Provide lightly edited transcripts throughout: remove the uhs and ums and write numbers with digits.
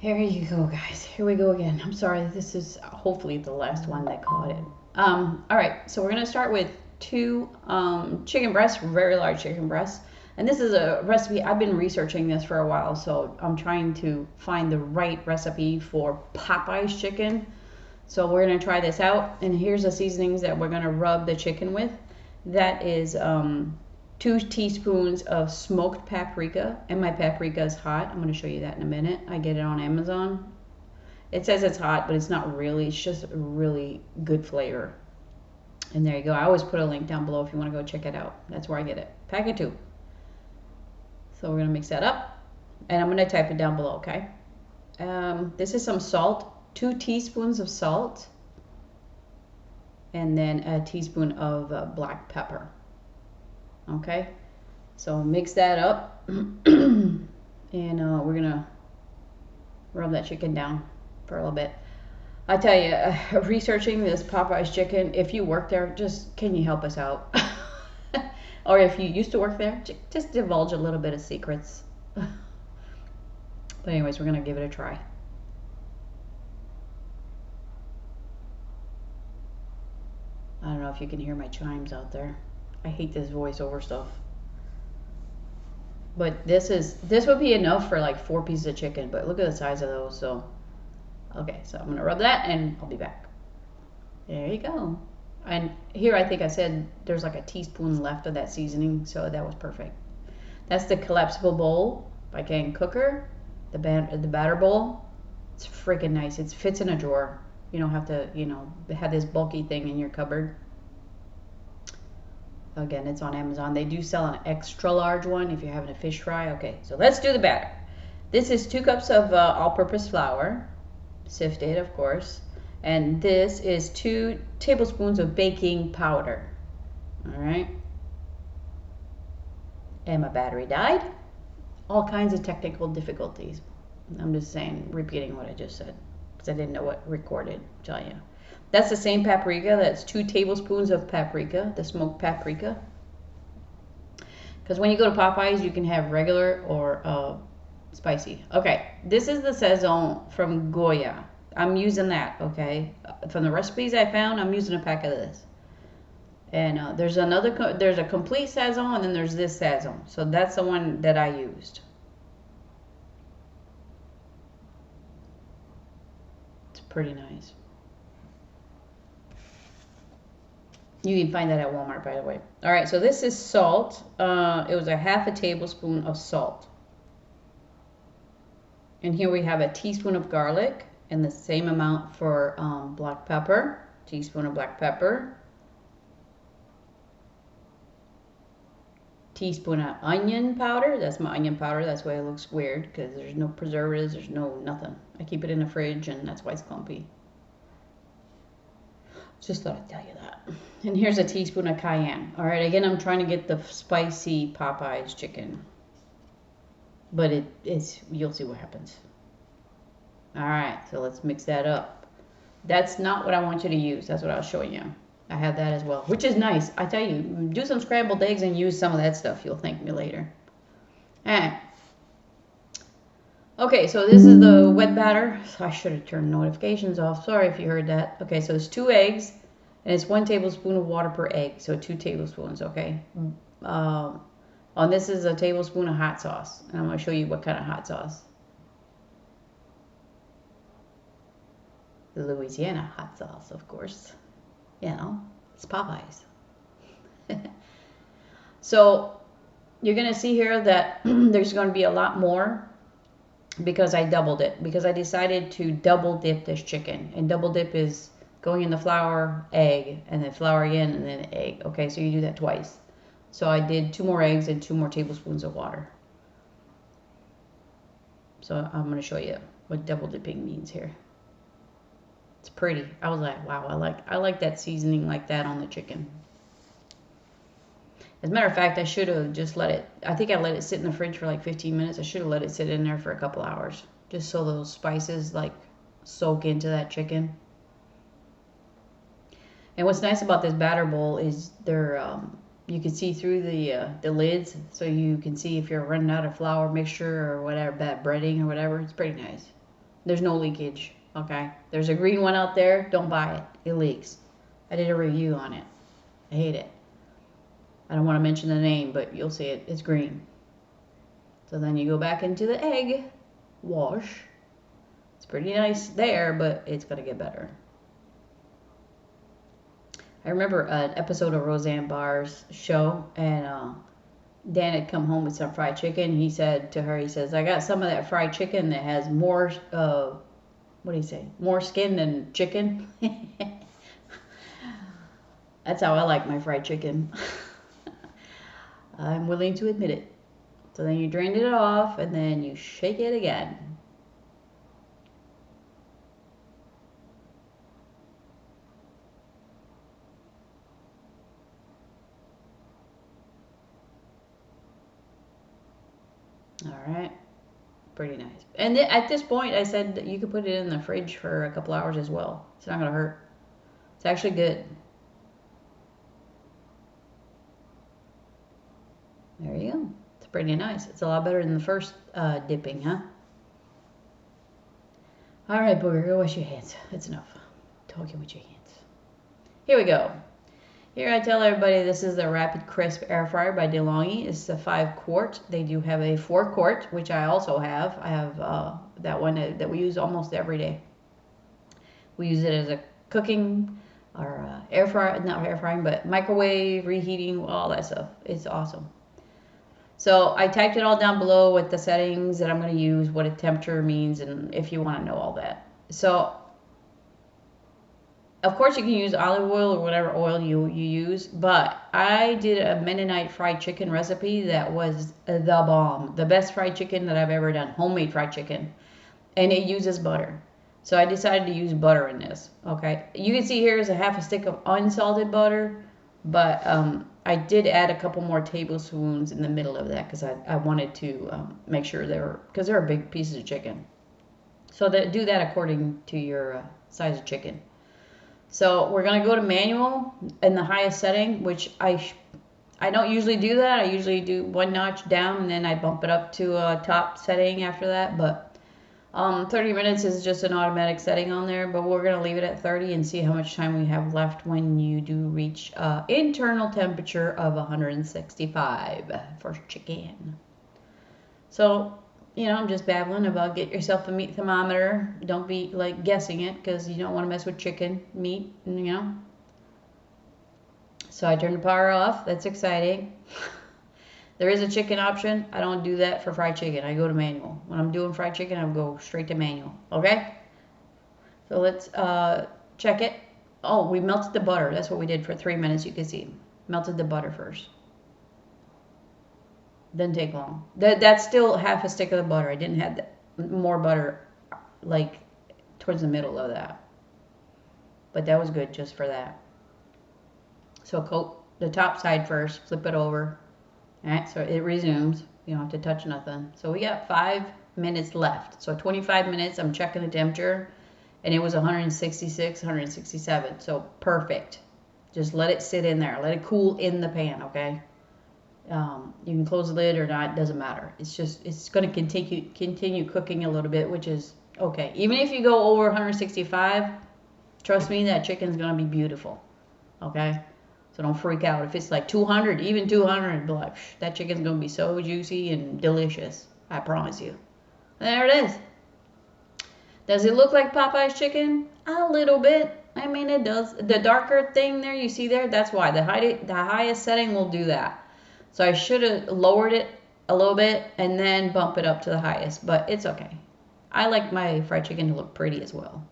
Here you go, guys. Here we go again. I'm sorry. This is hopefully the last one that caught it. All right. So we're gonna start with two chicken breasts, very large chicken breasts. And this is a recipe. I've been researching this for a while, so I'm trying to find the right recipe for Popeyes chicken. So we're gonna try this out. And here's the seasonings that we're gonna rub the chicken with. That is 2 teaspoons of smoked paprika, and my paprika is hot. I'm going to show you that in a minute. I get it on Amazon. It says it's hot, but it's not really. It's just a really good flavor. And there you go. I always put a link down below if you want to go check it out. That's where I get it. Pack of 2. So we're going to mix that up, and I'm going to type it down below, okay? This is some salt, 2 teaspoons of salt, and then a teaspoon of black pepper. Okay, so mix that up, and we're gonna rub that chicken down for a little bit. I tell you, researching this Popeyes chicken, if you work there, just can you help us out? Or if you used to work there, just divulge a little bit of secrets. But anyways, we're gonna give it a try. I don't know if you can hear my chimes out there. I hate this voiceover stuff. But this would be enough for like 4 pieces of chicken, but look at the size of those. So okay, so I'm gonna rub that and I'll be back. There you go. And here I think I said there's like a teaspoon left of that seasoning, so that was perfect. That's the Collapsible bowl by Cayenne Cooker, the batter bowl. It's freaking nice. It fits in a drawer. You don't have to, have this bulky thing in your cupboard. Again, it's on Amazon. They do sell an extra large one if you're having a fish fry. Okay, so let's do the batter. This is 2 cups of all-purpose flour, sifted, of course. And this is 2 tablespoons of baking powder. All right. And my battery died. All kinds of technical difficulties. I'm just saying, repeating what I just said, because I didn't know what recorded, tell you. That's the same paprika. That's 2 tablespoons of paprika, the smoked paprika. Because when you go to Popeyes, you can have regular or spicy. Okay, this is the Sazon from Goya. I'm using that, okay? From the recipes I found, I'm using a pack of this. And there's a complete Sazon, and then there's this Sazon. So that's the one that I used. It's pretty nice. You can find that at Walmart, by the way. All right, so this is salt. It was a half a tablespoon of salt. And here we have a teaspoon of garlic, and the same amount for black pepper. Teaspoon of black pepper. Teaspoon of onion powder. That's my onion powder. That's why it looks weird, because there's no preservatives. There's no nothing. I keep it in the fridge, and that's why it's clumpy. Just thought I'd tell you that. And here's a teaspoon of cayenne. All right, again, I'm trying to get the spicy Popeyes chicken. But you'll see what happens. All right, so let's mix that up. That's not what I want you to use. That's what I was showing you. I have that as well, which is nice. I tell you, do some scrambled eggs and use some of that stuff. You'll thank me later. All right. Okay, so this is the wet batter. I should have turned notifications off. Sorry if you heard that. Okay, so it's 2 eggs, and it's 1 tablespoon of water per egg. So 2 tablespoons, okay? On this is a tablespoon of hot sauce. And I'm going to show you what kind of hot sauce. The Louisiana hot sauce, of course. It's Popeyes. So you're going to see here that there's going to be a lot more, because I doubled it, because I decided to double dip this chicken. And double dip is going in the flour, egg, and then flour again, and then egg. Okay, so you do that twice. So I did 2 more eggs and 2 more tablespoons of water. So I'm going to show you what double dipping means here. It's pretty. I was like, wow, I like that seasoning like that on the chicken. As a matter of fact, I should have just I think I let it sit in the fridge for like 15 minutes. I should have let it sit in there for a couple hours, just so those spices like soak into that chicken. And what's nice about this batter bowl is you can see through the lids, so you can see if you're running out of flour mixture or whatever, bad breading or whatever. It's pretty nice. There's no leakage, okay? There's a green one out there. Don't buy it. It leaks. I did a review on it. I hate it. I don't want to mention the name, but you'll see it. It's green. So then you go back into the egg wash. It's pretty nice there, but it's going to get better. I remember an episode of Roseanne Barr's show, and Dan had come home with some fried chicken. He said to her, he says, I got some of that fried chicken that has more, what do you say, more skin than chicken. That's how I like my fried chicken. I'm willing to admit it. So then you drain it off, and then you shake it again. All right, pretty nice. And at this point, I said that you could put it in the fridge for a couple hours as well. It's not gonna hurt. It's actually good. There you go. It's pretty nice. It's a lot better than the first dipping, huh? All right, Booger, go wash your hands. That's enough talking with your hands. Here we go. Here I tell everybody this is the Rapid Crisp Air Fryer by DeLonghi. It's a 5-quart. They do have a 4-quart, which I also have. I have that one that we use almost every day. We use it as a cooking or air fryer, not air frying, but microwave, reheating, all that stuff. It's awesome. So I typed it all down below with the settings that I'm going to use, what a temperature means, and if you want to know all that. So, of course, you can use olive oil or whatever oil you use, but I did a Mennonite fried chicken recipe that was the bomb. The best fried chicken that I've ever done, homemade fried chicken, and it uses butter. So I decided to use butter in this, okay? You can see here is a half a stick of unsalted butter, but I did add a couple more tablespoons in the middle of that because I wanted to make sure because they're big pieces of chicken. So do that according to your size of chicken. So we're going to go to manual in the highest setting, which I don't usually do that. I usually do one notch down and then I bump it up to a top setting after that. But 30 minutes is just an automatic setting on there, but we're going to leave it at 30 and see how much time we have left when you do reach internal temperature of 165 for chicken. So, I'm just babbling about get yourself a meat thermometer. Don't be like guessing it because you don't want to mess with chicken meat, So I turned the power off. That's exciting. There is a chicken option. I don't do that for fried chicken. I go to manual. When I'm doing fried chicken, I'll go straight to manual. Okay? So let's check it. Oh, we melted the butter. That's what we did for 3 minutes. You can see. Melted the butter first. Didn't take long. That's still half a stick of the butter. I didn't have more butter like towards the middle of that. But that was good just for that. So coat the top side first. Flip it over. Alright, so it resumes. You don't have to touch nothing. So we got 5 minutes left. So 25 minutes, I'm checking the temperature, and it was 166, 167. So perfect. Just let it sit in there. Let it cool in the pan, okay? You can close the lid or not, it doesn't matter. It's going to continue cooking a little bit, which is okay. Even if you go over 165, trust me, that chicken's going to be beautiful, okay? So don't freak out. If it's like 200, even 200, be like, that chicken's going to be so juicy and delicious. I promise you. There it is. Does it look like Popeye's chicken? A little bit. I mean, it does. The darker thing there, you see there, that's why. The highest setting will do that. So I should have lowered it a little bit and then bump it up to the highest. But it's okay. I like my fried chicken to look pretty as well.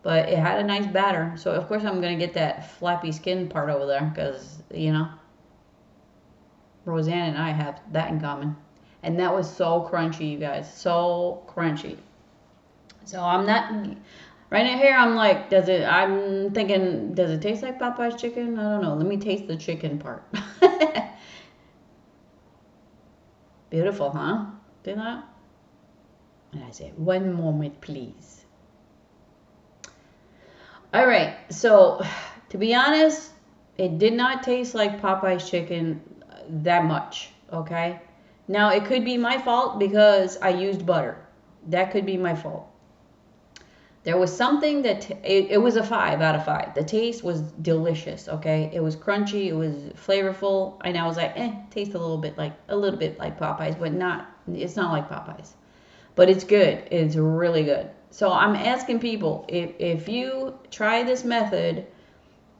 But it had a nice batter. So, of course, I'm going to get that flappy skin part over there because, Roseanne and I have that in common. And that was so crunchy, you guys. So crunchy. So, I'm not... Right now here, I'm thinking, does it taste like Popeye's chicken? I don't know. Let me taste the chicken part. Beautiful, huh? See that? And I say, 1 moment, please. All right, so to be honest, it did not taste like Popeye's chicken that much, okay? Now, it could be my fault because I used butter, That could be my fault. There was something that it was a 5 out of 5. The taste was delicious. Okay, it was crunchy, it was flavorful, and I was like, tastes a little bit like Popeyes, but not. It's not like Popeyes, but it's good. It's really good. So I'm asking people if you try this method,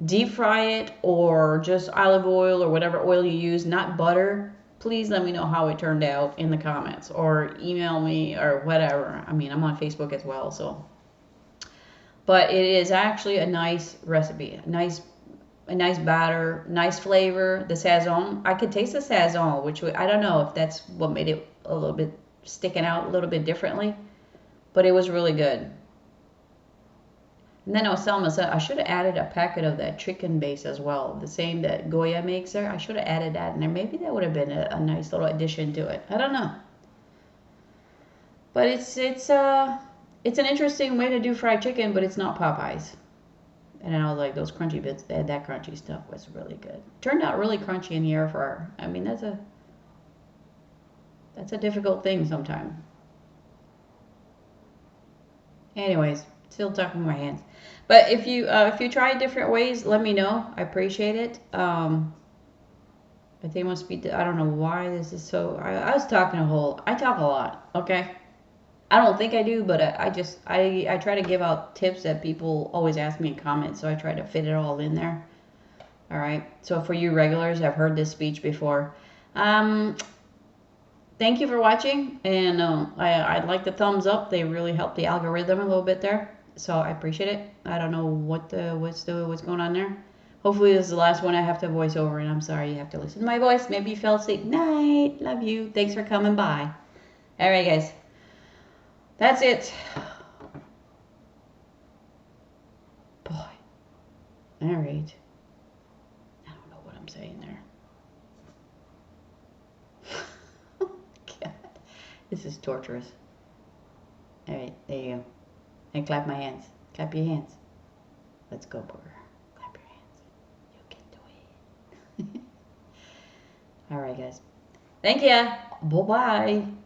deep fry it or just olive oil or whatever oil you use, not butter. Please let me know how it turned out in the comments or email me or whatever. I mean, I'm on Facebook as well, so. But it is actually a nice recipe, a nice batter, nice flavor. The Sazon, I could taste the Sazon, which I don't know if that's what made it a little bit sticking out a little bit differently, but it was really good. And then I was telling myself I should have added a packet of that chicken base as well, the same that Goya makes there. I should have added that in there. Maybe that would have been a nice little addition to it. I don't know, but it's an interesting way to do fried chicken, but it's not Popeyes. And I was like, those crunchy bits, that crunchy stuff was really good. Turned out really crunchy in the air fryer. I mean, that's a difficult thing sometimes. Anyways, still talking with my hands. But if you try different ways, let me know. I appreciate it. I think it must be. I don't know why this is so. I was talking a whole. I talk a lot. Okay. I don't think I do, but I try to give out tips that people always ask me in comments, so I try to fit it all in there. All right. So for you regulars, I've heard this speech before. Thank you for watching, and I'd like the thumbs up. They really help the algorithm a little bit there, so I appreciate it. I don't know what's going on there. Hopefully this is the last one I have to voice over, and I'm sorry you have to listen to my voice. Maybe you fell asleep. Night. Love you. Thanks for coming by. All right, guys. That's it. Boy. All right. I don't know what I'm saying there. God. This is torturous. All right. There you go. And clap my hands. Clap your hands. Let's go, Booger. Clap your hands. You can do it. All right, guys. Thank you. Bye-bye.